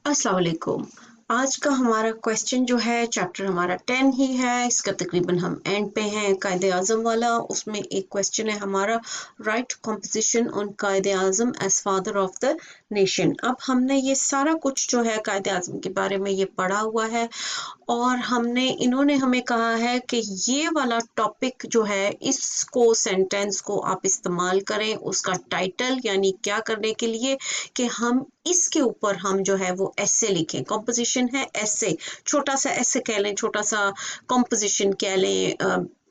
अस्सलाम वालेकुम। आज का हमारा क्वेश्चन जो है चैप्टर हमारा 10 ही है। इसका तकरीबन हम एंड पे हैं। कायदे आज़म वाला, उसमें एक क्वेश्चन है हमारा, right composition on Quaid Azam as father of the nation. अब हमने ये सारा कुछ जो है कायदे आज़म के बारे में ये पढ़ा हुआ है और इन्होंने हमें कहा है कि ये वाला टॉपिक जो है इसको सेंटेंस को आप इस्तेमाल करें, उसका टाइटल यानी क्या करने के लिए कि हम इसके ऊपर हम जो है वो ऐसे लिखें। कॉम्पोजिशन है ऐसे, छोटा सा ऐसे कह लें, छोटा सा कॉम्पोजिशन कह लें,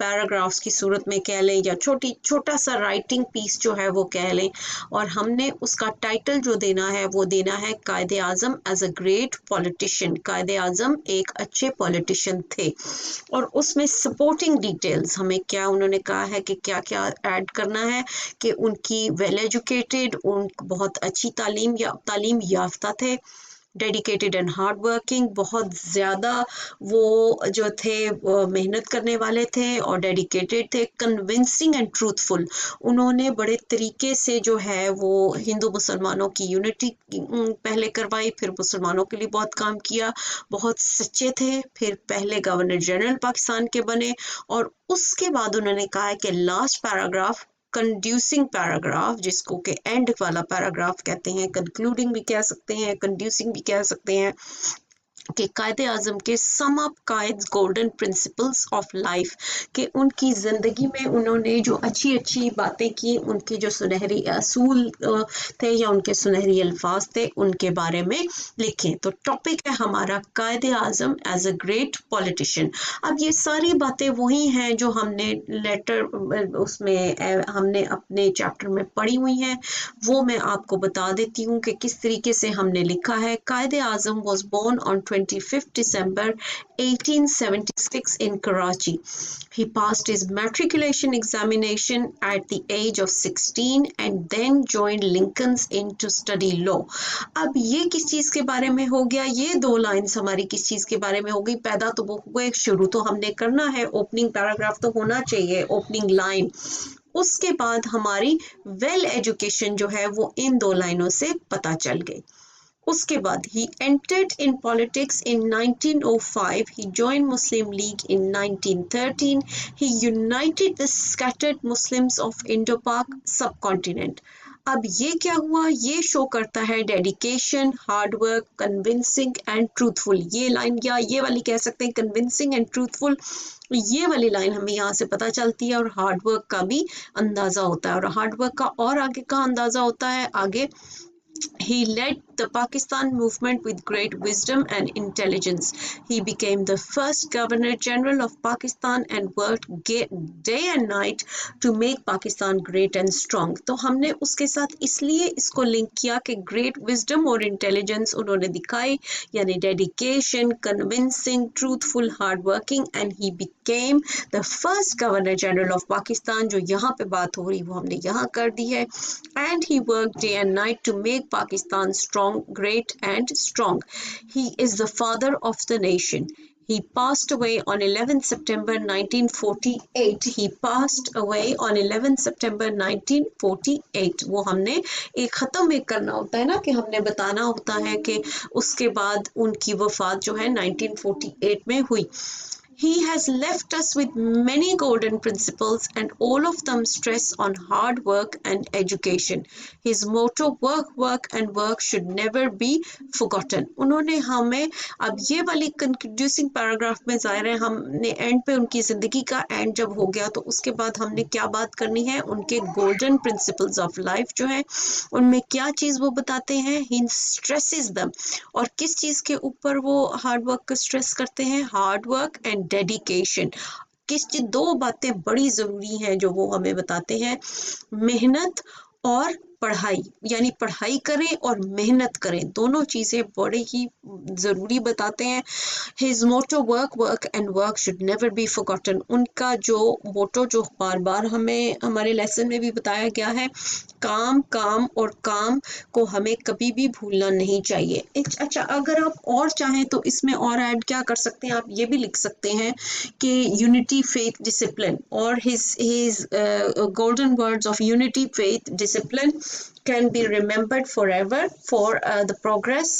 पैराग्राफ्स की सूरत में कह लें, या छोटा सा राइटिंग पीस जो है वो कह लें। और हमने उसका टाइटल जो देना है वो देना है Quaid Azam as a great politician. कायदे आज़म एक अच्छे पॉलिटिशियन थे। और उसमें सपोर्टिंग डिटेल्स हमें क्या उन्होंने कहा है कि क्या क्या ऐड करना है कि उनकी वेल एजुकेटेड, उन बहुत अच्छी तालीम याफ्ता थे, डेडिकेटेड एंड हार्ड वर्किंग, बहुत ज़्यादा वो जो थे वो मेहनत करने वाले थे और डेडिकेटेड थे, कन्विंसिंग एंड ट्रूथफुल। उन्होंने बड़े तरीके से जो है वो हिंदू मुसलमानों की यूनिटी पहले करवाई, फिर मुसलमानों के लिए बहुत काम किया, बहुत सच्चे थे, फिर पहले गवर्नर जनरल पाकिस्तान के बने। और उसके बाद उन्होंने कहा है कि लास्ट पैराग्राफ, कंड्यूसिंग पैराग्राफ, जिसको के एंड वाला पैराग्राफ कहते हैं, कंक्लूडिंग भी कह सकते हैं, कंड्यूसिंग भी कह सकते हैं, कि कायदे आज़म के sum up Quaid's golden principles of life, कि उनकी ज़िंदगी में उन्होंने जो अच्छी अच्छी बातें की, उनके जो सुनहरी असूल थे या उनके सुनहरी अल्फाज थे, उनके बारे में लिखें। तो टॉपिक है हमारा कायदे Azam as a great politician. अब ये सारी बातें वही हैं जो हमने लेटर उसमें हमने अपने चैप्टर में पढ़ी हुई हैं। वो मैं आपको बता देती हूँ कि किस तरीके से हमने लिखा है। Quaid Azam was born on 25th December 1876 in Karachi. He passed his matriculation examination at the age of 16 and then joined Lincoln's Inn to study law. अब ये किस चीज़ के बारे में हो गया? ये दो लाइन्स हमारी किस चीज़ के बारे में हो गई? पैदा तो वो हुए, शुरू तो हमने करना है, ओपनिंग पैराग्राफ तो होना चाहिए, ओपनिंग लाइन। उसके बाद हमारी वेल एजुकेशन जो है वो इन दो लाइनों से पता चल गई। उसके बाद he entered in politics in 1905. He joined Muslim League in 1913. He united the scattered Muslims of Indo-Pak subcontinent. अब ये क्या हुआ? ये शो करता है dedication, hard work, convincing and truthful. ये लाइन या ये वाली कह सकते हैं, कन्विंसिंग एंड ट्रूथफुल। ये वाली लाइन हमें यहाँ से पता चलती है और हार्ड वर्क का भी अंदाजा होता है। और हार्ड वर्क का और आगे का अंदाजा होता है आगे। He led the Pakistan movement with great wisdom and intelligence. He became the first Governor General of Pakistan and worked day and night to make Pakistan great and strong. तो हमने उसके साथ इसलिए इसको लिंक किया कि great wisdom और intelligence उन्होंने दिखाई, यानी dedication, convincing, truthful, hardworking, and he became the first Governor General of Pakistan. जो यहाँ पे बात हो रही वो हमने यहाँ कर दी है। And he worked day and night to make Pakistan strong, great and strong. He is the father of the nation. He passed away on 11th September 1948. He passed away on 11th September 1948. वो हमने एक ख़त्म में करना होता है ना, कि हमने बताना होता है कि उसके बाद उनकी वफ़ात जो है 1948 में हुई। He has left us with many golden principles and all of them stress on hard work and education. His motto, work, work and work should never be forgotten. उन्होंने हमें, अब ये वाली कंक्लूडिंग पैराग्राफ में ज़ाहिर है हमने एंड पे उनकी ज़िंदगी का एंड जब हो गया तो उसके बाद हमने क्या बात करनी है, उनके गोल्डन प्रिंसिपल्स ऑफ लाइफ जो है उनमें क्या चीज़ वो बताते हैं। He stresses them, और किस चीज़ के ऊपर वो हार्ड वर्क का स्ट्रेस करते हैं, हार्ड वर्क एंड डेडिकेशन। किस चीज, दो बातें बड़ी ज़रूरी हैं जो वो हमें बताते हैं, मेहनत और पढ़ाई, यानी पढ़ाई करें और मेहनत करें, दोनों चीज़ें बड़े ही ज़रूरी बताते हैं। His motto, work, work and work should never be forgotten. उनका जो मोटो जो बार बार हमें हमारे लेसन में भी बताया गया है, काम काम और काम को हमें कभी भी भूलना नहीं चाहिए। अच्छा, अगर आप और चाहें तो इसमें और ऐड क्या कर सकते हैं, आप ये भी लिख सकते हैं कि यूनिटी, फेथ, डिसिप्लिन, और his golden words of unity, faith, discipline can be remembered forever for the progress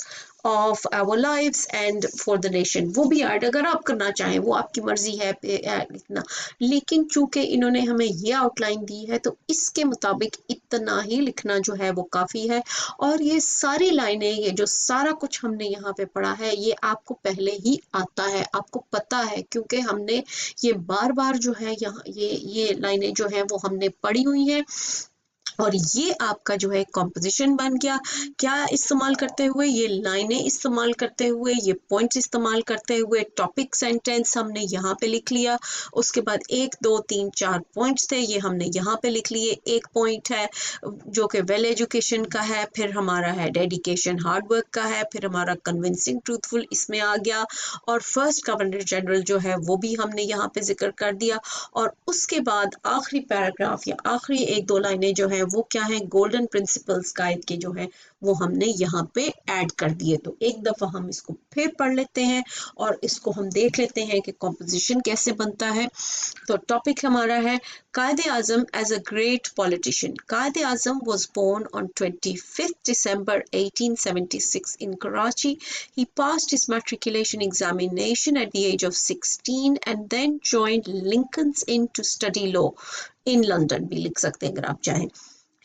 of our lives and for the nation, वो भी ऐड अगर आप करना चाहें, वो आपकी मर्जी है लिखना, लेकिन चूंकि इन्होंने हमें ये आउटलाइन दी है तो इसके मुताबिक इतना ही लिखना जो है वो काफ़ी है। और ये सारी लाइनें, ये जो सारा कुछ हमने यहाँ पे पढ़ा है, ये आपको पहले ही आता है, आपको पता है, क्योंकि हमने ये बार बार जो है यहाँ ये लाइनें जो है वो हमने पढ़ी हुई हैं। और ये आपका जो है कॉम्पोजिशन बन गया, क्या इस्तेमाल करते हुए, ये लाइनें इस्तेमाल करते हुए, ये पॉइंट्स इस्तेमाल करते हुए, टॉपिक सेंटेंस हमने यहाँ पे लिख लिया। उसके बाद 1 2 3 4 पॉइंट्स थे, ये हमने यहाँ पे लिख लिए। एक पॉइंट है जो कि वेल एजुकेशन का है, फिर हमारा है डेडिकेशन हार्ड वर्क का है, फिर हमारा कन्विंसिंग ट्रूथफुल इसमें आ गया, और फर्स्ट गवर्नर जनरल जो है वो भी हमने यहाँ पे जिक्र कर दिया। और उसके बाद आखिरी पैराग्राफ या आखिरी 1 2 लाइनें जो है वो क्या है, गोल्डन प्रिंसिपल्स कायद के जो है वो हमने यहाँ पे ऐड कर दिए। तो एक दफ़ा हम इसको फिर पढ़ लेते हैं और इसको हम देख लेते हैं कि कॉम्पोजिशन कैसे बनता है। तो टॉपिक हमारा है Quaid Azam as a great politician. कायदे आज़म was born on 25th December 1876 in Karachi. He passed his matriculation examination at the age of 16 and then joined Lincoln's Inn to study law in London, भी लिख सकते हैं अगर आप चाहें।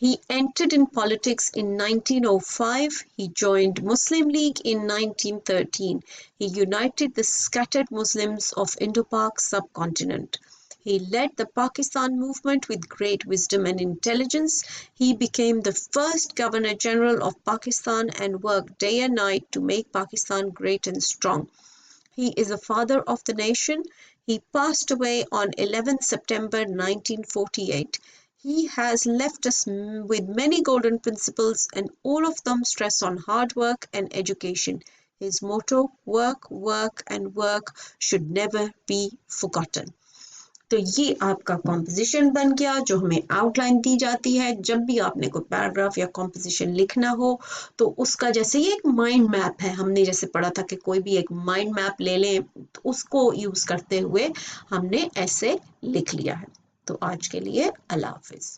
He entered in politics in 1905. He joined Muslim League in 1913. He united the scattered Muslims of Indo-Pak subcontinent. He led the Pakistan movement with great wisdom and intelligence. He became the first Governor General of Pakistan and worked day and night to make Pakistan great and strong. He is a father of the nation. He passed away on 11th September 1948. He has left us with many golden principles, and all of them stress on hard work and education. His motto, work, work, and work should never be forgotten. तो ये आपका composition बन गया, जो हमें outline दी जाती है जब भी आपने कोई पैराग्राफ या कॉम्पोजिशन लिखना हो। तो उसका जैसे ये एक माइंड मैप है, हमने जैसे पढ़ा था कि कोई भी एक माइंड मैप ले लें, तो उसको यूज़ करते हुए हमने ऐसे लिख लिया है। तो आज के लिए अल्लाह हाफिज़।